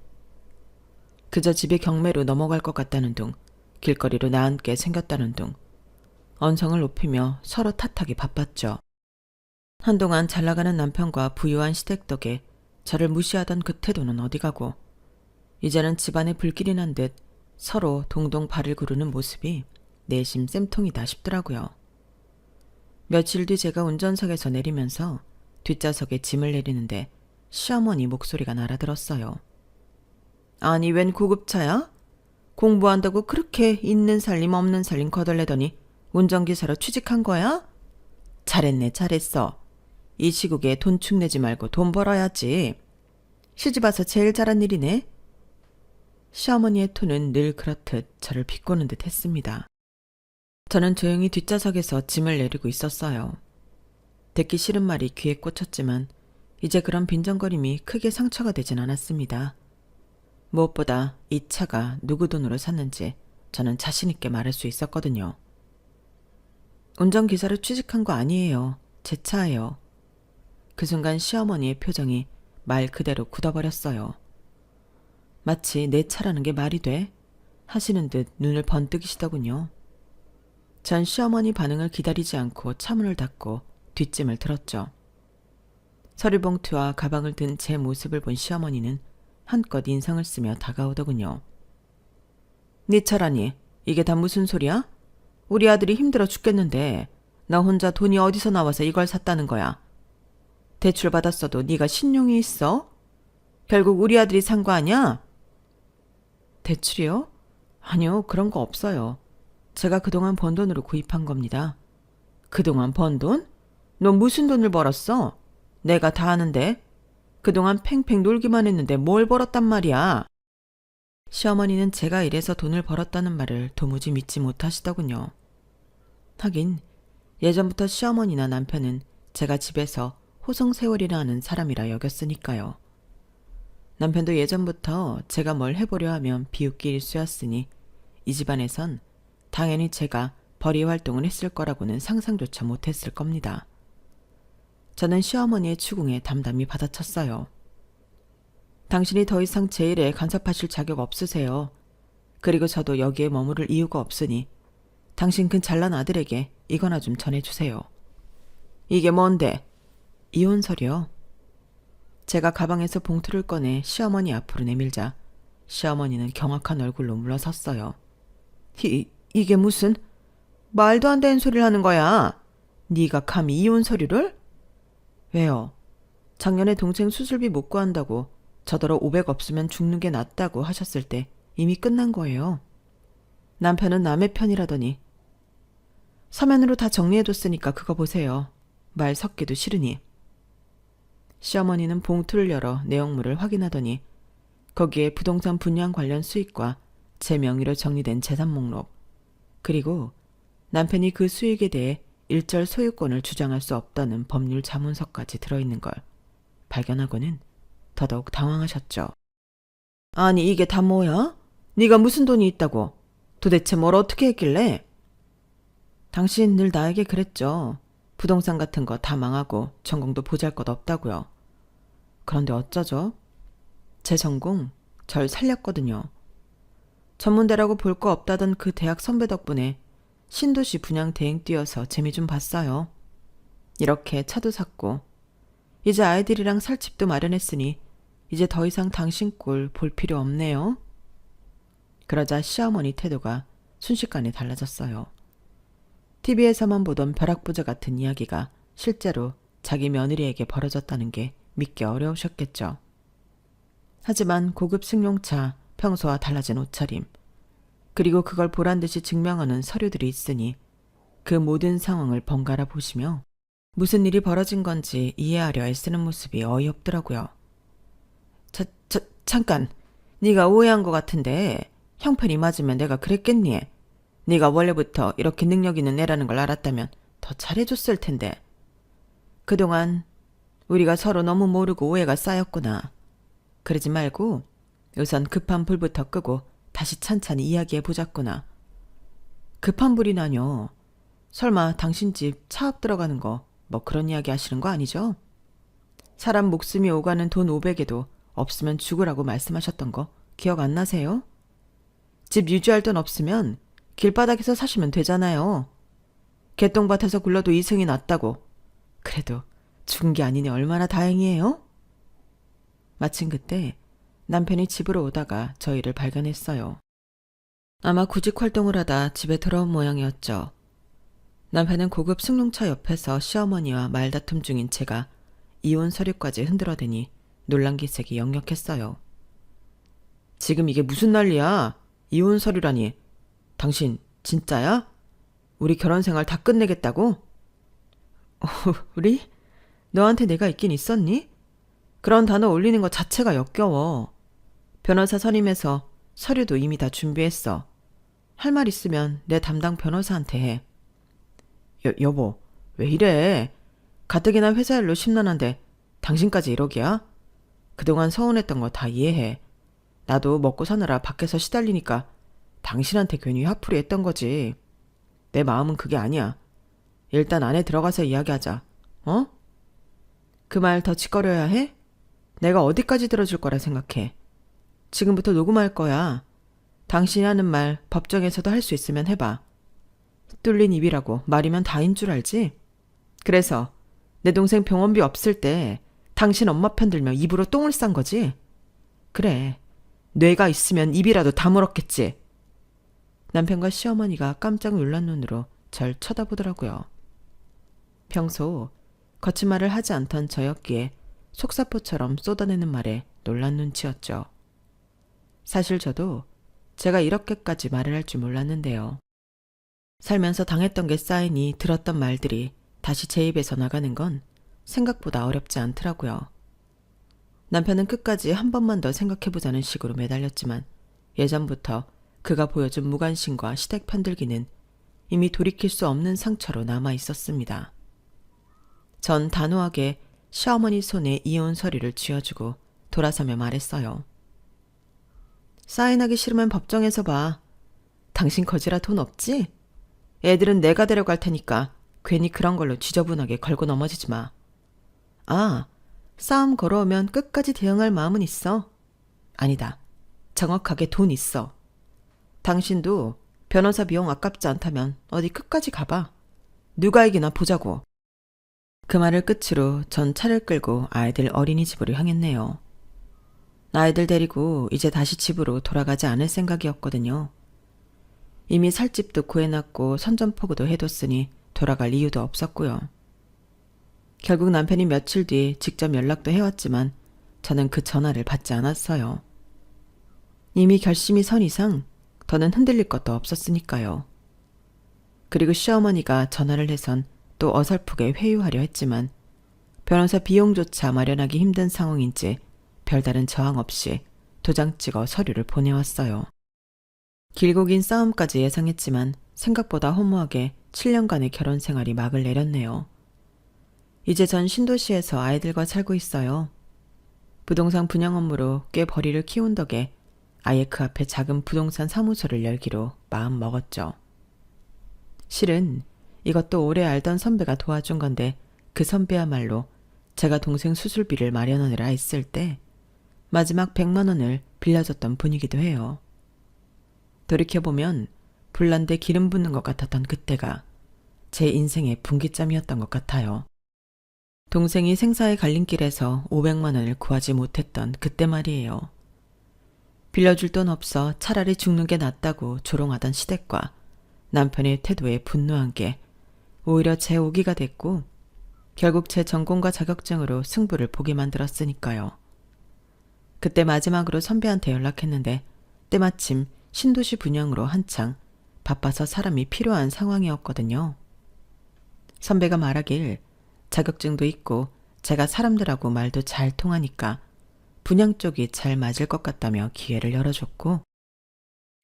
그저 집에 경매로 넘어갈 것 같다는 둥, 길거리로 나앉게 생겼다는 둥, 언성을 높이며 서로 탓하기 바빴죠. 한동안 잘나가는 남편과 부유한 시댁 덕에 저를 무시하던 그 태도는 어디 가고 이제는 집안에 불길이 난 듯 서로 동동 발을 구르는 모습이 내심 쌤통이다 싶더라고요. 며칠 뒤 제가 운전석에서 내리면서 뒷좌석에 짐을 내리는데 시어머니 목소리가 날아들었어요. 아니 웬 고급차야? 공부한다고 그렇게 있는 살림 없는 살림 거덜내더니 운전기사로 취직한 거야? 잘했네 잘했어. 이 시국에 돈 축내지 말고 돈 벌어야지. 시집 와서 제일 잘한 일이네. 시어머니의 톤은 늘 그렇듯 저를 비꼬는 듯 했습니다. 저는 조용히 뒷좌석에서 짐을 내리고 있었어요. 듣기 싫은 말이 귀에 꽂혔지만 이제 그런 빈정거림이 크게 상처가 되진 않았습니다. 무엇보다 이 차가 누구 돈으로 샀는지 저는 자신 있게 말할 수 있었거든요. 운전기사로 취직한 거 아니에요. 제 차예요. 그 순간 시어머니의 표정이 말 그대로 굳어버렸어요. 마치 내 차라는 게 말이 돼? 하시는 듯 눈을 번뜩이시더군요. 전 시어머니 반응을 기다리지 않고 차문을 닫고 뒷짐을 들었죠. 서류봉투와 가방을 든 제 모습을 본 시어머니는 한껏 인상을 쓰며 다가오더군요. 네 차라니 이게 다 무슨 소리야? 우리 아들이 힘들어 죽겠는데 나 혼자 돈이 어디서 나와서 이걸 샀다는 거야. 대출 받았어도 네가 신용이 있어? 결국 우리 아들이 산 거 아니야? 대출이요? 아니요, 그런 거 없어요. 제가 그동안 번 돈으로 구입한 겁니다. 그동안 번 돈? 너 무슨 돈을 벌었어? 내가 다 아는데. 그동안 팽팽 놀기만 했는데 뭘 벌었단 말이야. 시어머니는 제가 이래서 돈을 벌었다는 말을 도무지 믿지 못하시더군요. 하긴 예전부터 시어머니나 남편은 제가 집에서 호송세월이라 하는 사람이라 여겼으니까요. 남편도 예전부터 제가 뭘 해보려 하면 비웃기 일쑤였으니 이 집안에선 당연히 제가 벌이 활동을 했을 거라고는 상상조차 못했을 겁니다. 저는 시어머니의 추궁에 담담히 받아쳤어요. 당신이 더 이상 제 일에 간섭하실 자격 없으세요. 그리고 저도 여기에 머무를 이유가 없으니 당신 그 잘난 아들에게 이거나 좀 전해주세요. 이게 뭔데? 이혼서요. 제가 가방에서 봉투를 꺼내 시어머니 앞으로 내밀자 시어머니는 경악한 얼굴로 물러섰어요. 이게 무슨 말도 안 되는 소리를 하는 거야. 네가 감히 이혼 서류를? 왜요? 작년에 동생 수술비 못 구한다고 저더러 500 없으면 죽는 게 낫다고 하셨을 때 이미 끝난 거예요. 남편은 남의 편이라더니 서면으로 다 정리해뒀으니까 그거 보세요. 말 섞기도 싫으니. 시어머니는 봉투를 열어 내용물을 확인하더니 거기에 부동산 분양 관련 수익과 제 명의로 정리된 재산 목록 그리고 남편이 그 수익에 대해 일절 소유권을 주장할 수 없다는 법률 자문서까지 들어있는 걸 발견하고는 더더욱 당황하셨죠. 아니 이게 다 뭐야? 네가 무슨 돈이 있다고? 도대체 뭘 어떻게 했길래? 당신 늘 나에게 그랬죠. 부동산 같은 거 다 망하고 전공도 보잘것 없다고요. 그런데 어쩌죠? 제 전공 절 살렸거든요. 전문대라고 볼 거 없다던 그 대학 선배 덕분에 신도시 분양 대행 뛰어서 재미 좀 봤어요. 이렇게 차도 샀고 이제 아이들이랑 살 집도 마련했으니 이제 더 이상 당신 꼴 볼 필요 없네요. 그러자 시어머니 태도가 순식간에 달라졌어요. TV에서만 보던 벼락부자 같은 이야기가 실제로 자기 며느리에게 벌어졌다는 게 믿기 어려우셨겠죠. 하지만 고급 승용차, 평소와 달라진 옷차림, 그리고 그걸 보란듯이 증명하는 서류들이 있으니 그 모든 상황을 번갈아 보시며 무슨 일이 벌어진 건지 이해하려 애쓰는 모습이 어이없더라고요. 잠깐, 네가 오해한 것 같은데 형편이 맞으면 내가 그랬겠니? 네가 원래부터 이렇게 능력 있는 애라는 걸 알았다면 더 잘해줬을 텐데. 그동안 우리가 서로 너무 모르고 오해가 쌓였구나. 그러지 말고 우선 급한 불부터 끄고 다시 찬찬히 이야기해보자꾸나. 급한 불이나뇨. 설마 당신 집 차업 들어가는 거 뭐 그런 이야기 하시는 거 아니죠? 사람 목숨이 오가는 돈 500에도 없으면 죽으라고 말씀하셨던 거 기억 안 나세요? 집 유지할 돈 없으면 길바닥에서 사시면 되잖아요. 개똥밭에서 굴러도 이승이 낫다고. 그래도 죽은 게 아니니 얼마나 다행이에요? 마침 그때 남편이 집으로 오다가 저희를 발견했어요. 아마 구직 활동을 하다 집에 들어온 모양이었죠. 남편은 고급 승용차 옆에서 시어머니와 말다툼 중인 제가 이혼 서류까지 흔들어대니 놀란 기색이 역력했어요. 지금 이게 무슨 난리야? 이혼 서류라니. 당신 진짜야? 우리 결혼 생활 다 끝내겠다고? 우리? 너한테 내가 있긴 있었니? 그런 단어 올리는 것 자체가 역겨워. 변호사 선임해서 서류도 이미 다 준비했어. 할 말 있으면 내 담당 변호사한테 해. 여보, 왜 이래? 가뜩이나 회사 일로 심란한데 당신까지 이러기야? 그동안 서운했던 거 다 이해해. 나도 먹고 사느라 밖에서 시달리니까 당신한테 괜히 화풀이 했던 거지. 내 마음은 그게 아니야. 일단 안에 들어가서 이야기하자. 어? 그 말 더 짓거려야 해? 내가 어디까지 들어줄 거라 생각해. 지금부터 녹음할 거야. 당신이 하는 말 법정에서도 할 수 있으면 해봐. 뚫린 입이라고 말이면 다인 줄 알지? 그래서 내 동생 병원비 없을 때 당신 엄마 편 들며 입으로 똥을 싼 거지? 그래. 뇌가 있으면 입이라도 다물었겠지. 남편과 시어머니가 깜짝 놀란 눈으로 절 쳐다보더라고요. 평소 거친 말을 하지 않던 저였기에 속사포처럼 쏟아내는 말에 놀란 눈치였죠. 사실 저도 제가 이렇게까지 말을 할 줄 몰랐는데요. 살면서 당했던 게 쌓이니 들었던 말들이 다시 제 입에서 나가는 건 생각보다 어렵지 않더라고요. 남편은 끝까지 한 번만 더 생각해보자는 식으로 매달렸지만 예전부터 그가 보여준 무관심과 시댁 편들기는 이미 돌이킬 수 없는 상처로 남아 있었습니다. 전 단호하게 시어머니 손에 이혼 서류를 쥐어주고 돌아서며 말했어요. 사인하기 싫으면 법정에서 봐. 당신 거지라 돈 없지? 애들은 내가 데려갈 테니까 괜히 그런 걸로 지저분하게 걸고 넘어지지 마. 아, 싸움 걸어오면 끝까지 대응할 마음은 있어. 아니다. 정확하게 돈 있어. 당신도 변호사 비용 아깝지 않다면 어디 끝까지 가봐. 누가 이기나 보자고. 그 말을 끝으로 전 차를 끌고 아이들 어린이집으로 향했네요. 아이들 데리고 이제 다시 집으로 돌아가지 않을 생각이었거든요. 이미 살 집도 구해놨고 선전포고도 해뒀으니 돌아갈 이유도 없었고요. 결국 남편이 며칠 뒤 직접 연락도 해왔지만 저는 그 전화를 받지 않았어요. 이미 결심이 선 이상 더는 흔들릴 것도 없었으니까요. 그리고 시어머니가 전화를 해선 또 어설프게 회유하려 했지만 변호사 비용조차 마련하기 힘든 상황인지 별다른 저항 없이 도장 찍어 서류를 보내왔어요. 길고 긴 싸움까지 예상했지만 생각보다 허무하게 7년간의 결혼 생활이 막을 내렸네요. 이제 전 신도시에서 아이들과 살고 있어요. 부동산 분양 업무로 꽤 벌이를 키운 덕에 아예 그 앞에 작은 부동산 사무소를 열기로 마음 먹었죠. 실은 이것도 오래 알던 선배가 도와준 건데 그 선배야말로 제가 동생 수술비를 마련하느라 애쓸 때 마지막 100만 원을 빌려줬던 분이기도 해요. 돌이켜보면 불난데 기름 붓는 것 같았던 그때가 제 인생의 분기점이었던 것 같아요. 동생이 생사의 갈림길에서 500만 원을 구하지 못했던 그때 말이에요. 빌려줄 돈 없어 차라리 죽는 게 낫다고 조롱하던 시댁과 남편의 태도에 분노한 게 오히려 제 오기가 됐고 결국 제 전공과 자격증으로 승부를 보게 만들었으니까요. 그때 마지막으로 선배한테 연락했는데 때마침 신도시 분양으로 한창 바빠서 사람이 필요한 상황이었거든요. 선배가 말하길 자격증도 있고 제가 사람들하고 말도 잘 통하니까 분양 쪽이 잘 맞을 것 같다며 기회를 열어줬고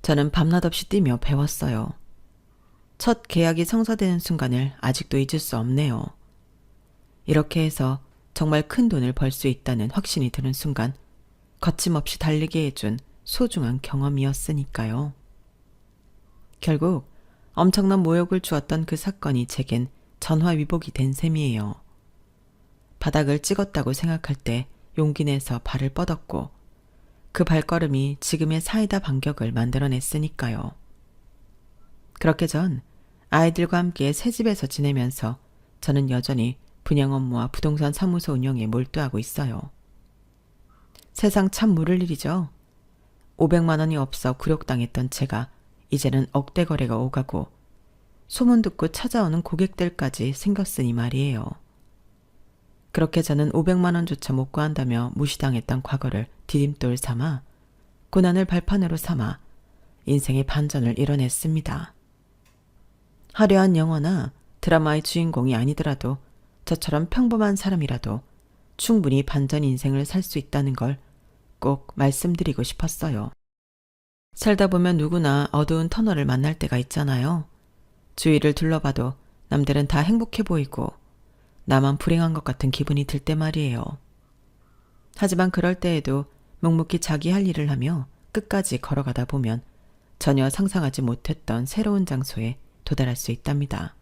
저는 밤낮 없이 뛰며 배웠어요. 첫 계약이 성사되는 순간을 아직도 잊을 수 없네요. 이렇게 해서 정말 큰 돈을 벌 수 있다는 확신이 드는 순간 거침없이 달리게 해준 소중한 경험이었으니까요. 결국 엄청난 모욕을 주었던 그 사건이 제겐 전화위복이 된 셈이에요. 바닥을 찍었다고 생각할 때 용기 내서 발을 뻗었고 그 발걸음이 지금의 사이다 반격을 만들어냈으니까요. 그렇게 전 아이들과 함께 새 집에서 지내면서 저는 여전히 분양 업무와 부동산 사무소 운영에 몰두하고 있어요. 세상 참 모를 일이죠. 500만 원이 없어 굴욕당했던 제가 이제는 억대 거래가 오가고 소문 듣고 찾아오는 고객들까지 생겼으니 말이에요. 그렇게 저는 500만 원조차 못 구한다며 무시당했던 과거를 디딤돌 삼아 고난을 발판으로 삼아 인생의 반전을 이뤄냈습니다. 화려한 영화나 드라마의 주인공이 아니더라도 저처럼 평범한 사람이라도 충분히 반전 인생을 살 수 있다는 걸 꼭 말씀드리고 싶었어요. 살다 보면 누구나 어두운 터널을 만날 때가 있잖아요. 주위를 둘러봐도 남들은 다 행복해 보이고 나만 불행한 것 같은 기분이 들 때 말이에요. 하지만 그럴 때에도 묵묵히 자기 할 일을 하며 끝까지 걸어가다 보면 전혀 상상하지 못했던 새로운 장소에 도달할 수 있답니다.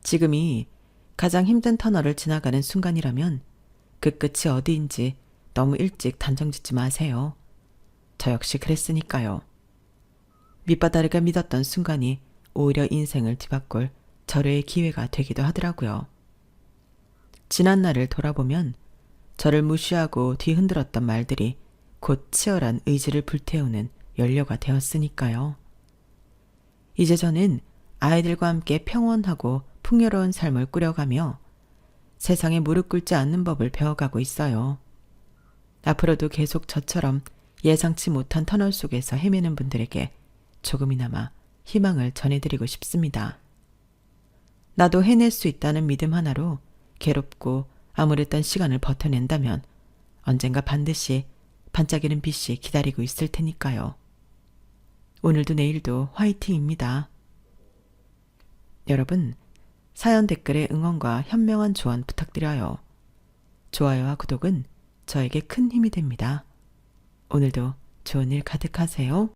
지금이 가장 힘든 터널을 지나가는 순간이라면 그 끝이 어디인지 너무 일찍 단정짓지 마세요. 저 역시 그랬으니까요. 밑바닥을 믿었던 순간이 오히려 인생을 뒤바꿀 절호의 기회가 되기도 하더라고요. 지난 날을 돌아보면 저를 무시하고 뒤흔들었던 말들이 곧 치열한 의지를 불태우는 연료가 되었으니까요. 이제 저는 아이들과 함께 평온하고 풍요로운 삶을 꾸려가며 세상에 무릎 꿇지 않는 법을 배워가고 있어요. 앞으로도 계속 저처럼 예상치 못한 터널 속에서 헤매는 분들에게 조금이나마 희망을 전해드리고 싶습니다. 나도 해낼 수 있다는 믿음 하나로 괴롭고 암울했던 시간을 버텨낸다면 언젠가 반드시 반짝이는 빛이 기다리고 있을 테니까요. 오늘도 내일도 화이팅입니다. 여러분, 사연 댓글에 응원과 현명한 조언 부탁드려요. 좋아요와 구독은 저에게 큰 힘이 됩니다. 오늘도 좋은 일 가득하세요.